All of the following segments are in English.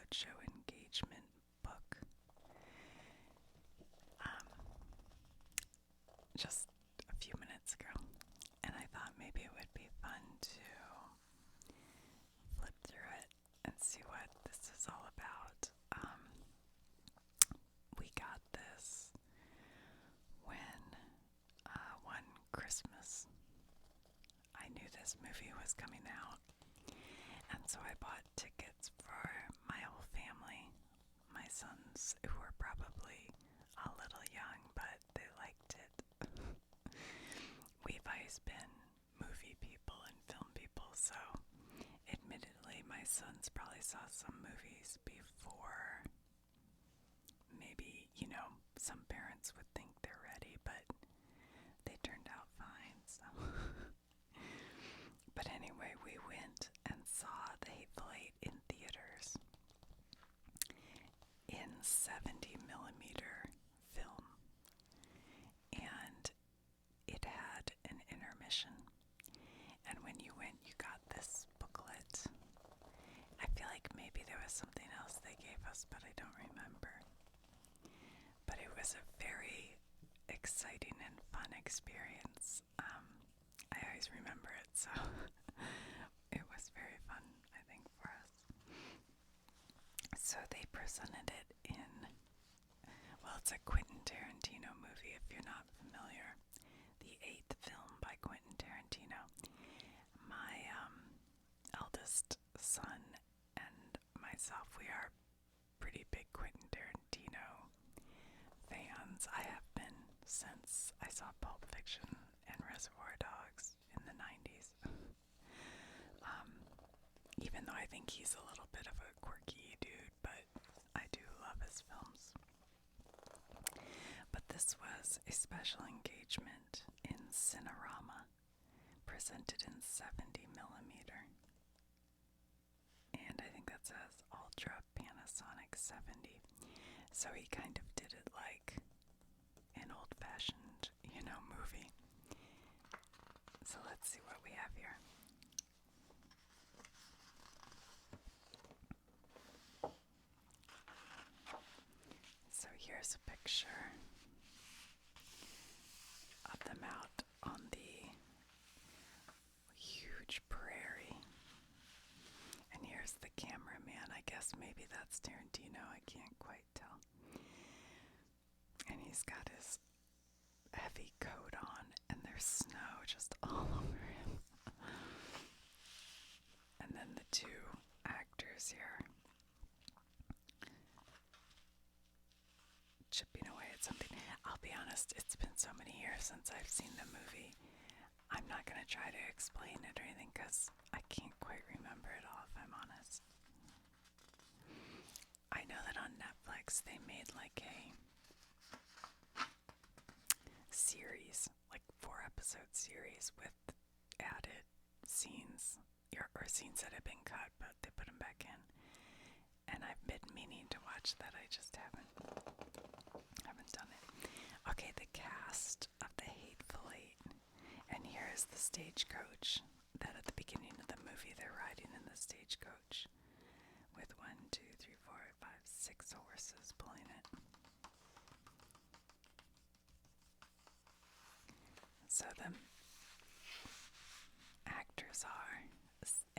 Roadshow Engagement Book. Just a few minutes ago, and I thought maybe it would be fun to flip through it and see what this is all about. We got this when one Christmas I knew this movie was coming out, and so I bought tickets for my whole family. My sons, who were probably a little young, but they liked it. We've always been movie people and film people, so admittedly my sons probably saw some movies before maybe, some parents would think they're ready, but they turned out fine, so. But anyway, we went and saw The Hateful Eight in theaters in 70 millimeter film, and it had an intermission, and when you went you got this booklet. I feel like maybe there was something else they gave us, but I don't remember. But it was a very exciting and fun experience. I always remember it, so it was very fun, I think, for us. So they presented it in, well, it's a Quentin Tarantino movie, if you're not familiar. The eighth film by Quentin Tarantino. My eldest son and myself, we are pretty big Quentin Tarantino fans. I have been since I saw Pulp Fiction and Reservoir Dogs in the 90s. Even though I think he's a little bit of a quirky dude, but I do love his films. But this was a special engagement in Cinerama, presented in 70 millimeter. And I think that says Ultra Panasonic 70. So he kind of did it like an old-fashioned, movie. So let's see what we have here. So here's a picture of them out on the huge prairie. And here's the cameraman. I guess maybe that's Tarantino. I can't quite tell. And he's got his heavy coat on, and there's snow just all over him. And then the two actors here chipping away at something. I'll be honest, it's been so many years since I've seen the movie. I'm not going to try to explain it or anything because I can't quite remember it all, if I'm honest. I know that on Netflix they made like a series, like 4-episode series with added scenes, or scenes that have been cut, but they put them back in. And I've been meaning to watch that, I just haven't done it. Okay, the cast of The Hateful Eight. And here is the stagecoach that at the beginning of the movie they're riding in the stagecoach with 1, 2, 3, 4, 5, 6 horses pulling it. So the actors are,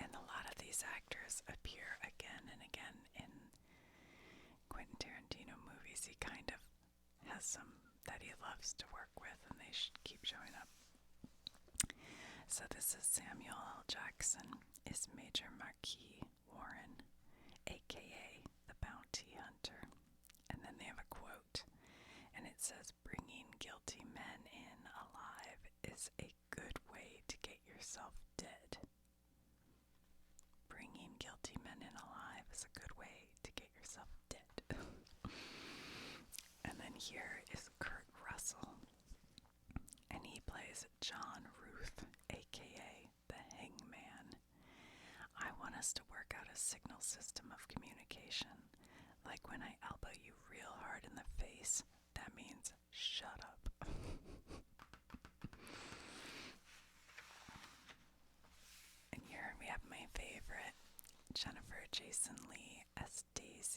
and a lot of these actors appear again and again in Quentin Tarantino movies. He kind of has some that he loves to work with, and they keep showing up. So this is Samuel L. Jackson is Major Marquis Warren, a.k.a. the Bounty Hunter. And then they have a quote, and it says, "Bringing guilty men in alive is a good way to get yourself dead." Bringing guilty men in alive is a good way to get yourself dead. And then here is Kurt Russell, and he plays John Ruth, a.k.a. the Hangman. "I want us to work out a signal system of communication. Like when I elbow you real hard in the face, that means shut up." And here we have my favorite, Jennifer Jason Leigh as Daisy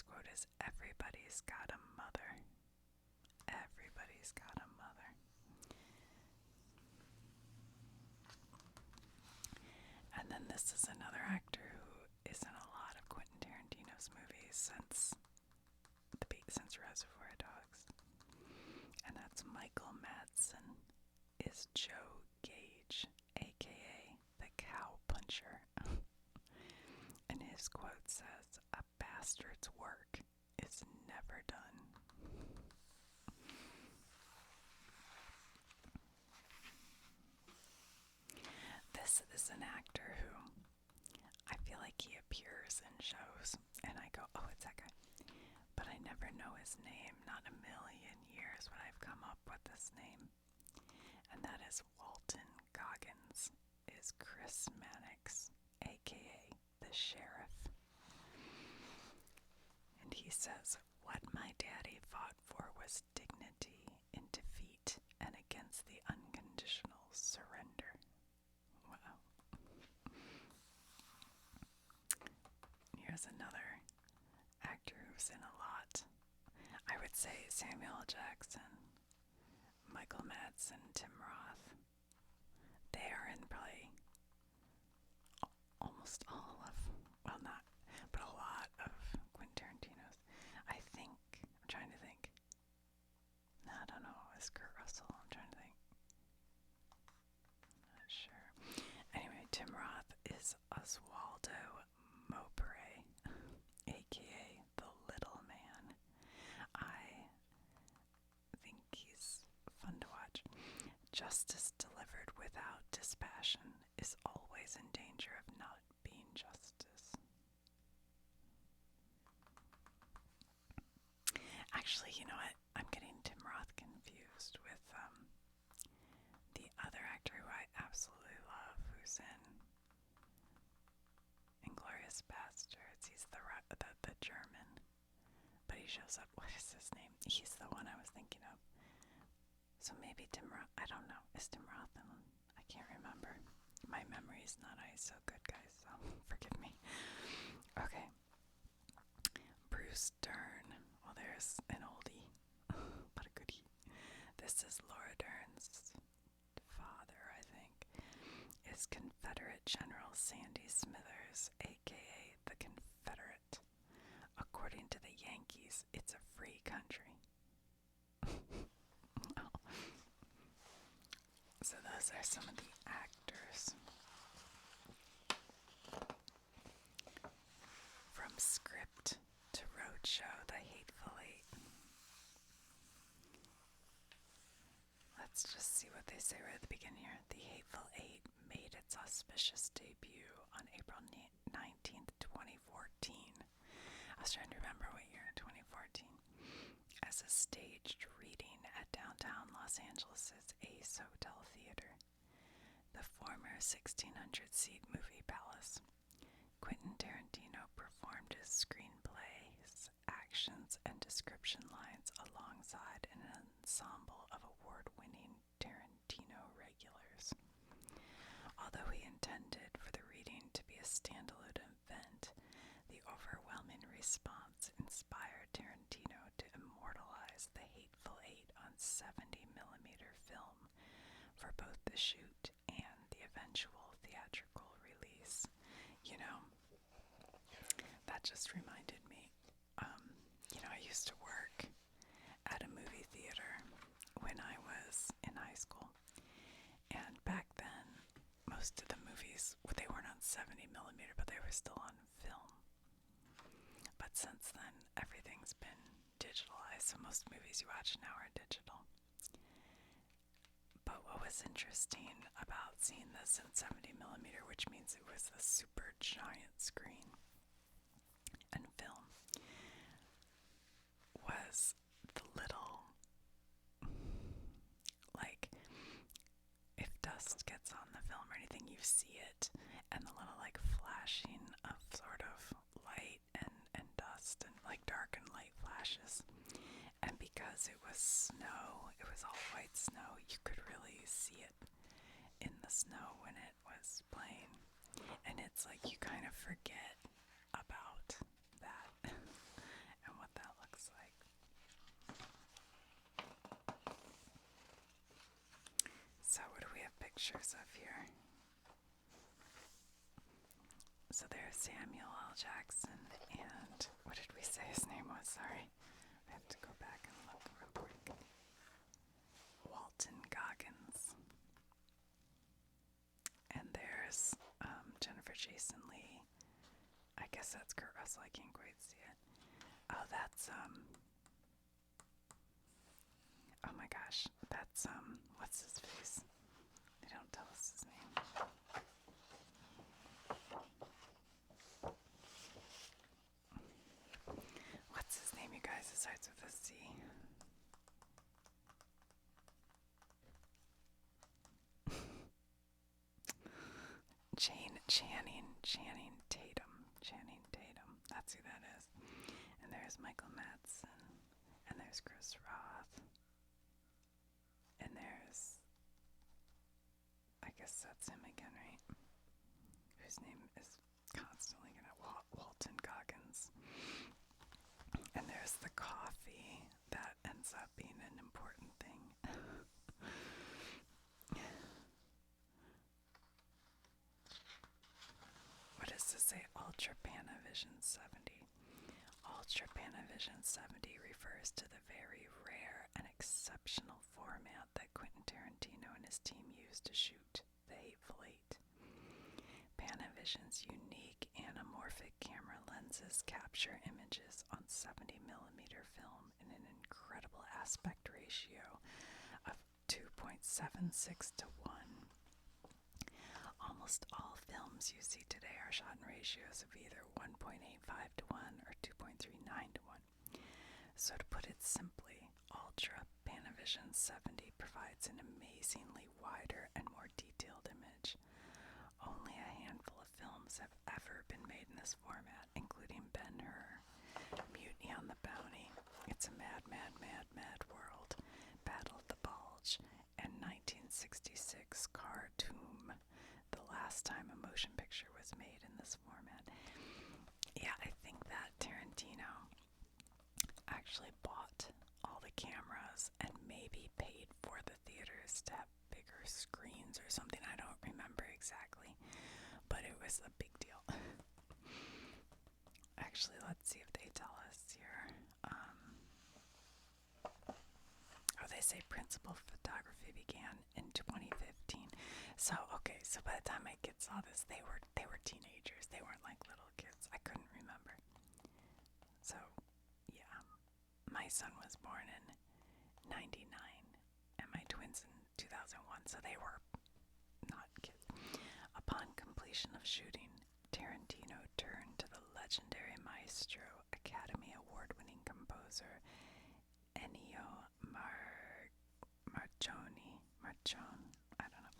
his quote is, "Everybody's got a mother. Everybody's got a mother." And then this is another actor who is in a lot of Quentin Tarantino's movies since Reservoir Dogs. And that's Michael Madsen is Joe Gage, aka the Cow Puncher. And his quote says, "A bastard's work is never done." This is an actor who I feel like he appears in shows, and I go, "Oh, it's that guy." But I never know his name. Not in a million years would I've come up with this name. And that is Walton Goggins, is Chris Mannix, aka the Sheriff. And he says, "What my daddy fought for was dignity in defeat and against the unconditional surrender." Wow. Here's another actor who's in a lot. I would say Samuel L. Jackson, Michael Madsen, Tim Roth. They are in probably almost all of, well, not, but a lot of Quentin Tarantino's. I think, I'm trying to think. No, I don't know. Is Kurt Russell? I'm trying to think. Not sure. Anyway, Tim Roth is Oswaldo Mowbray, aka the Little Man. I think he's fun to watch. "Justice delivered without dispassion is always in danger of not being justice." Actually, you know what? I'm getting Tim Roth confused with the other actor who I absolutely love, who's in Inglourious Basterds. He's the German, but he shows up. What is his name? He's the one I was thinking of. So maybe Tim Roth. I don't know. Is Tim Roth in? I can't remember. My memory's not so good, guys, so forgive me. Okay. Bruce Dern. Well, there's an oldie, but a goodie. This is Laura Dern's father, I think, is Confederate General Sandy Smithers, aka the Confederate. "According to the Yankees, it's a free country." Oh. So those are some of the actors. From script to roadshow, The Hateful Eight. Let's just see what they say right at the beginning here. The Hateful Eight made its auspicious debut on April 19th, 2014. I was trying to remember what year, 2014. As a staged reading at downtown Los Angeles' Ace Hotel Theater, the former 1,600-seat movie palace. Quentin Tarantino performed his screenplays, actions, and description lines alongside an ensemble of award-winning Tarantino regulars. Although he intended for the reading to be a standalone event, the overwhelming response inspired Tarantino to immortalize The Hateful Eight on 70mm film for both the shoot and the eventual theatrical release. You know, that just reminded me, I used to work at a movie theater when I was in high school, and back then, most of the movies, they weren't on 70mm, but they were still on film. But since then, everything's been digitalized, so most movies you watch now are digital. But what was interesting about seeing this in 70mm, which means it was a super giant screen and film, was the little, like, if dust gets on the film or anything, you see it, and the little, like, flashing of sort of light and dust and, like, dark and light flashes. And because it was snow, it was all white snow, you could really see it in the snow when it was playing. And it's like you kind of forget about that pictures of here. So there's Samuel L. Jackson, and what did we say his name was? Sorry. I have to go back and look real quick. Walton Goggins. And there's Jennifer Jason Leigh. I guess that's Kurt Russell. I can't quite see it. Oh, that's oh my gosh, that's what's his face? They don't tell us his name. What's his name, you guys? It starts with a C. Channing Tatum. That's who that is. And there's Michael Madsen. And there's Chris Roth. And there's, I guess that's him again, right? Whose name is constantly gonna Walton Goggins. And there's the coffee that ends up being an important thing. What does this say? Ultra Panavision 70. Ultra Panavision 70 refers to the very rare and exceptional format that Quentin Tarantino and his team used to shoot The Hateful Eight. Panavision's unique anamorphic camera lenses capture images on 70mm film in an incredible aspect ratio of 2.76 to 1. Almost all films you see today are shot in ratios of either 1.85 to 1 or 2.39 to 1. So to put it simply, Ultra Panavision 70 provides an amazingly wider and more detailed image. Only a handful of films have ever been made in this format, including Ben-Hur, Mutiny on the Bounty, It's a Mad, Mad, Mad, Mad World, Battle of the Bulge, and 1966 Khartoum, the last time a motion picture was made in this format. Yeah, I think that Tarantino actually bought all the cameras and maybe paid for the theaters to have bigger screens or something. I don't remember exactly, but it was a big deal. Actually, let's see if they tell us here. They say principal photography began in 2015. So, okay, so by the time my kids saw this, they were teenagers. They weren't like little kids. I couldn't remember. So, yeah. My son was born in 99 and my twins in 2001, so they were not kids. Upon completion of shooting, Tarantino turned to the legendary maestro, Academy Award-winning composer Ennio Marchone, I don't know,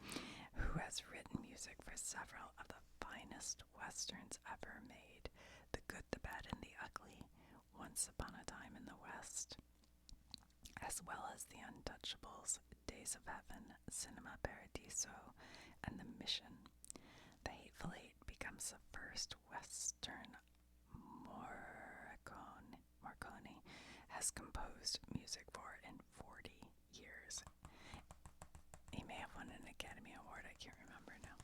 who has written music for several of the finest westerns ever made: The Good, the Bad, and the Ugly, Once Upon a Time in the West, as well as The Untouchables, Days of Heaven, Cinema Paradiso, and The Mission. The Hateful Eight becomes the first western Morricone has composed music for in 40 years. He may have won an Academy Award, I can't remember now.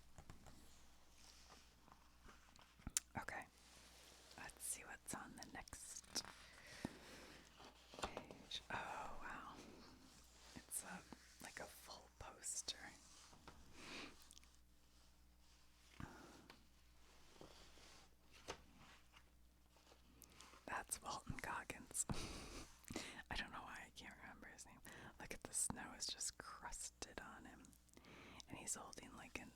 Okay, let's see what's on the next page. Oh, wow. It's like a full poster. That's Walton Goggins. I don't know why I can't remember his name. Look at the snow is just crusted on him. And he's holding like an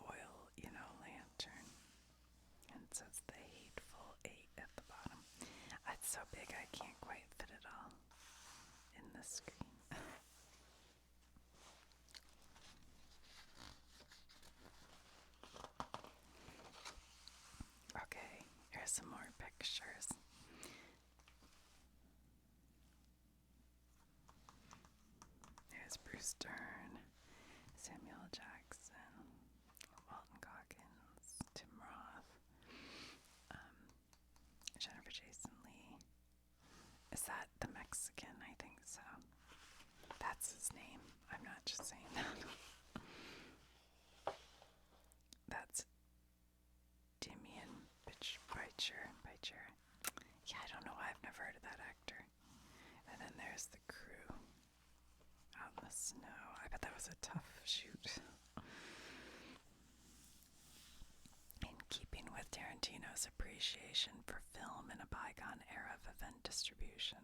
oil, lantern. And it says The Hateful Eight at the bottom. It's so big I can't quite fit it all in the screen. Okay, here's some more pictures. There's Bruce Dern, Samuel Jackson, Walton Goggins, Tim Roth, Jennifer Jason Leigh. Is that the Mexican? I think so. That's his name. I'm not just saying that. snow. I bet that was a tough shoot. In keeping with Tarantino's appreciation for film in a bygone era of event distribution,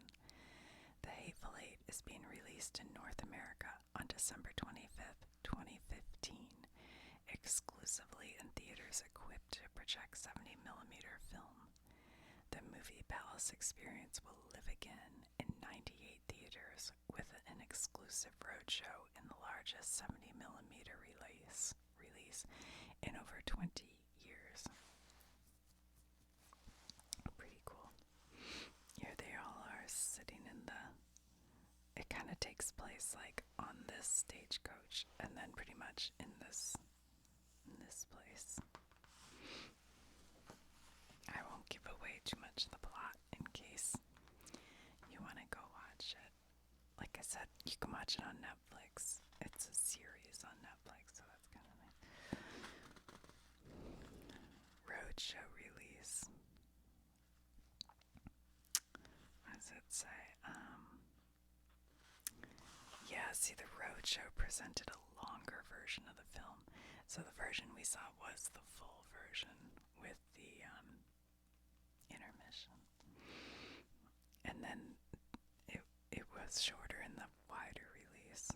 The Hateful Eight is being released in North America on December 25th, 2015, exclusively in theaters equipped to project 70mm film. The Movie Palace experience will live again in 98 theaters with an exclusive roadshow in the largest 70mm release in over 20 years. Pretty cool. Here they all are sitting in it kind of takes place like on this stagecoach and then pretty much in this place. I won't give away too much of the plot in case you want to go watch it. Like I said, you can watch it on Netflix. It's a series on Netflix, so that's kind of nice. Roadshow release. What does it say? See, the Roadshow presented a longer version of the film. So the version we saw was the full version with the intermission. And then it was shorter in the wider release.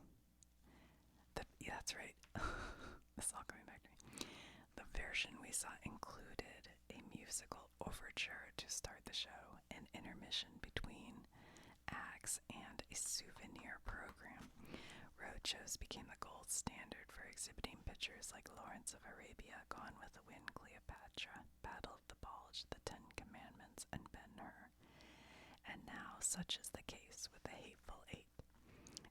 That's right. This is all coming back to me. The version we saw included a musical overture to start the show, an intermission between acts, and a souvenir program. Roadshows became the gold standard for exhibiting pictures like Lawrence of Arabia, Gone with the Wind, Cleopatra, Battle of the Bulge, The Ten Commandments, and Ben-Hur. And now, such is the case with The Hateful Eight.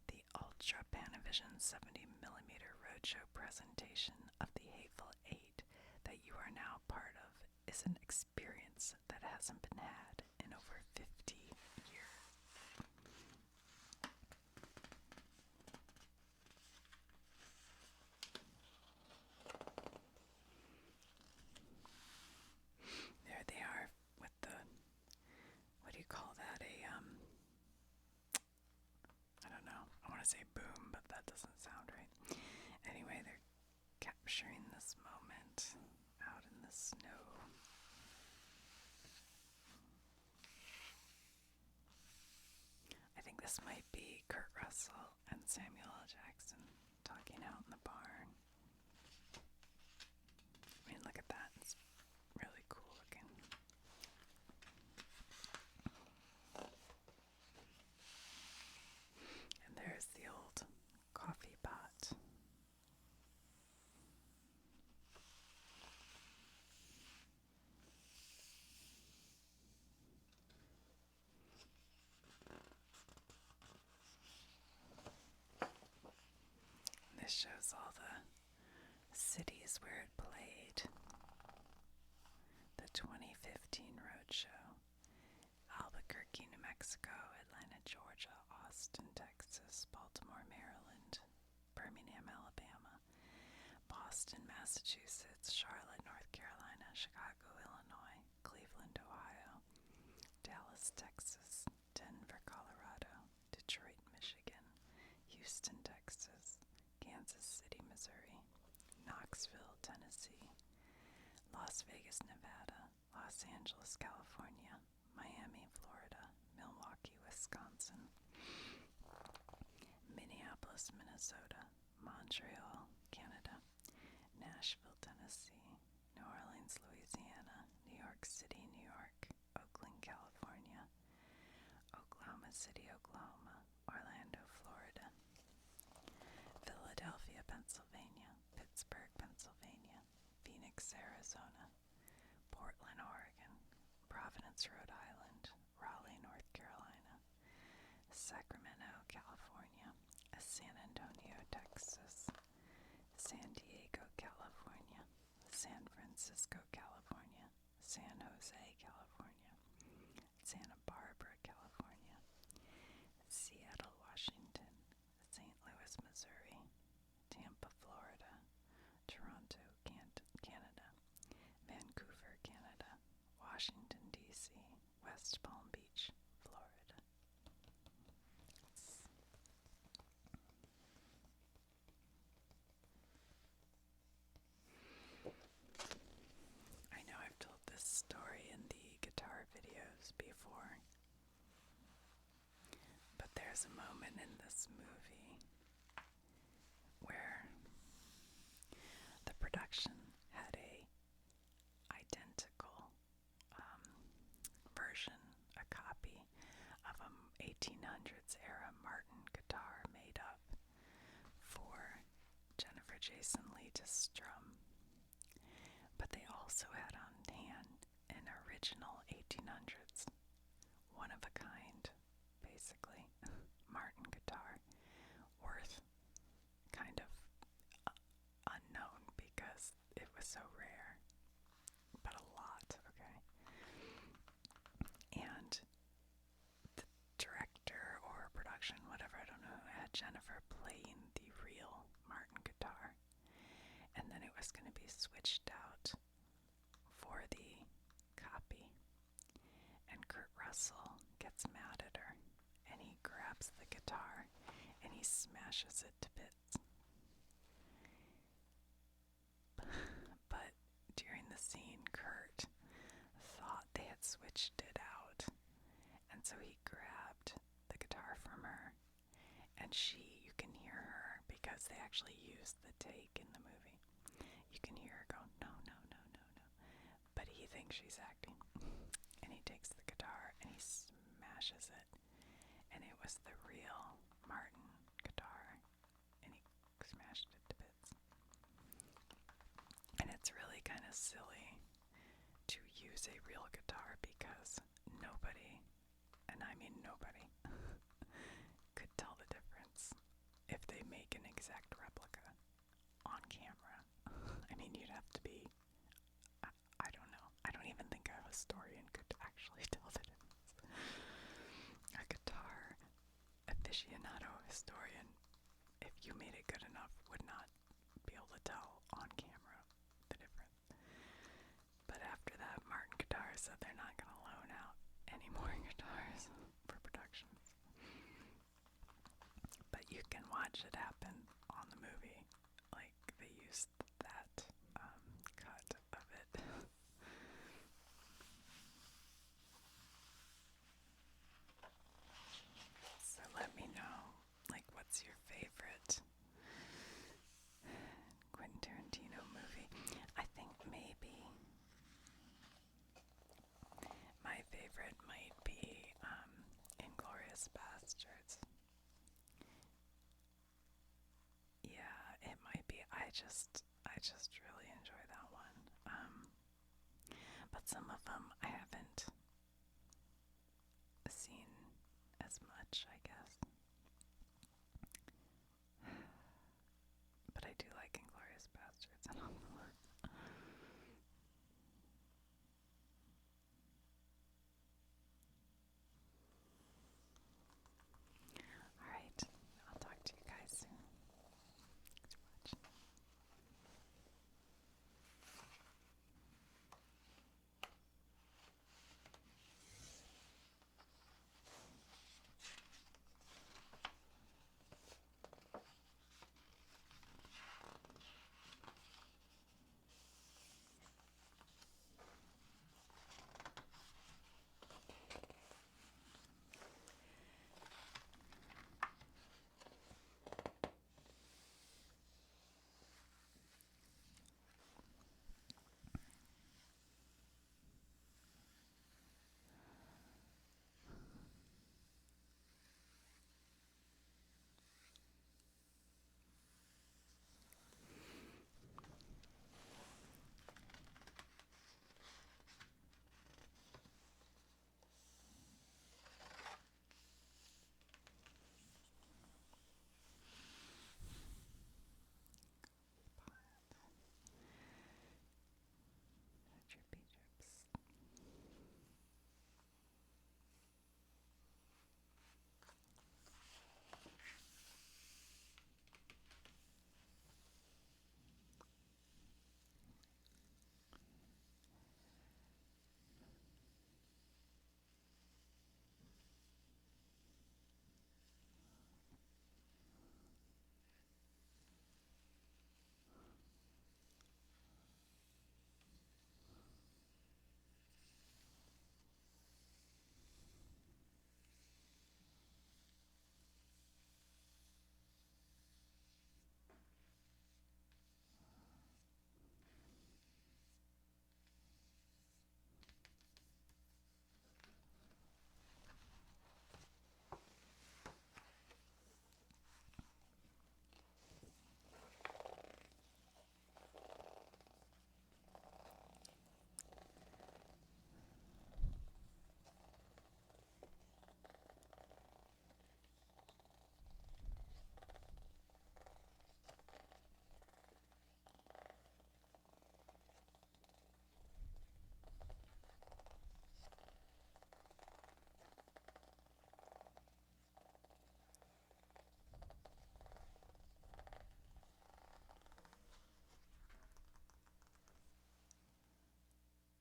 The Ultra Panavision 70mm roadshow presentation of The Hateful Eight that you are now part of is an experience that hasn't been had in over 50 years. There they are with the, what do you call that? I don't know. I want to say boom, but that doesn't sound right. Anyway, they're capturing this moment out in the snow. I think this might be Kurt Russell and Samuel L. Jackson talking out in the barn. I mean, look at that. It's really cool looking. And there's the old coffee pot. This shows all the cities where it played. The 2015 Roadshow. Albuquerque, New Mexico, Atlanta, Georgia, Austin, Texas, Baltimore, Maryland, Birmingham, Alabama, Boston, Massachusetts, Charlotte, North Carolina, Chicago, Illinois, Cleveland, Ohio, Dallas, Texas, Denver, Colorado, Detroit, Michigan, Houston, Texas, Kansas City, Missouri, Knoxville, Tennessee, Las Vegas, Nevada, Los Angeles, California, Miami, Florida, Milwaukee, Wisconsin, Minneapolis, Minnesota, Montreal, Canada, Nashville, Tennessee, New Orleans, Louisiana, New York City, New York, Oakland, California, Oklahoma City, Oklahoma, Orlando, Florida, Philadelphia, Pennsylvania, Pittsburgh, Pennsylvania, Phoenix, Arizona, Portland, Oregon, Providence, Rhode Island, Raleigh, North Carolina, Sacramento, California, San Antonio, Texas, San Diego, California, San Francisco, California, San Jose, California, Santa Barbara, California, Seattle, Washington, St. Louis, Missouri, Tampa, Florida, Toronto, Canada, Vancouver, Canada, Washington, D.C., West Palm Beach, Florida. was a moment in this movie where the production had a identical version, a copy of a 1800s era Martin guitar made up for Jennifer Jason Leigh to strum. But they also had on hand an original 1800s, one of a kind, basically, Martin guitar, worth kind of unknown because it was so rare, but a lot, okay? And the director or production, whatever, I don't know, had Jennifer playing the real Martin guitar, and then it was going to be switched out for the copy, and Kurt Russell gets mad at her, and he grabs the guitar and he smashes it to bits. But during the scene, Kurt thought they had switched it out, and so he grabbed the guitar from her, and you can hear her, because they actually used the take in the movie. You can hear her go, no, no, no, no, no. But he thinks she's acting, and he takes the guitar and he smashes it, and it was the real Martin guitar, and he smashed it to bits. And it's really kind of silly to use a real guitar because nobody, and I mean nobody, could tell the difference if they make an exact replica on camera. I mean, you'd have to be, I don't know. I don't even think a historian could actually tell the difference. A guitar aficionado historian, if you made it good enough, would not be able to tell on camera the difference. But after that, Martin Guitar said they're not going to loan out any more guitars for productions. But you can watch it happen on the movie. Like, they used that cut of it. So let me know, like, what's your favorite Quentin Tarantino movie? I think maybe my favorite might be Inglourious Basterds. Yeah, it might be. I just really enjoy that one. But some of them I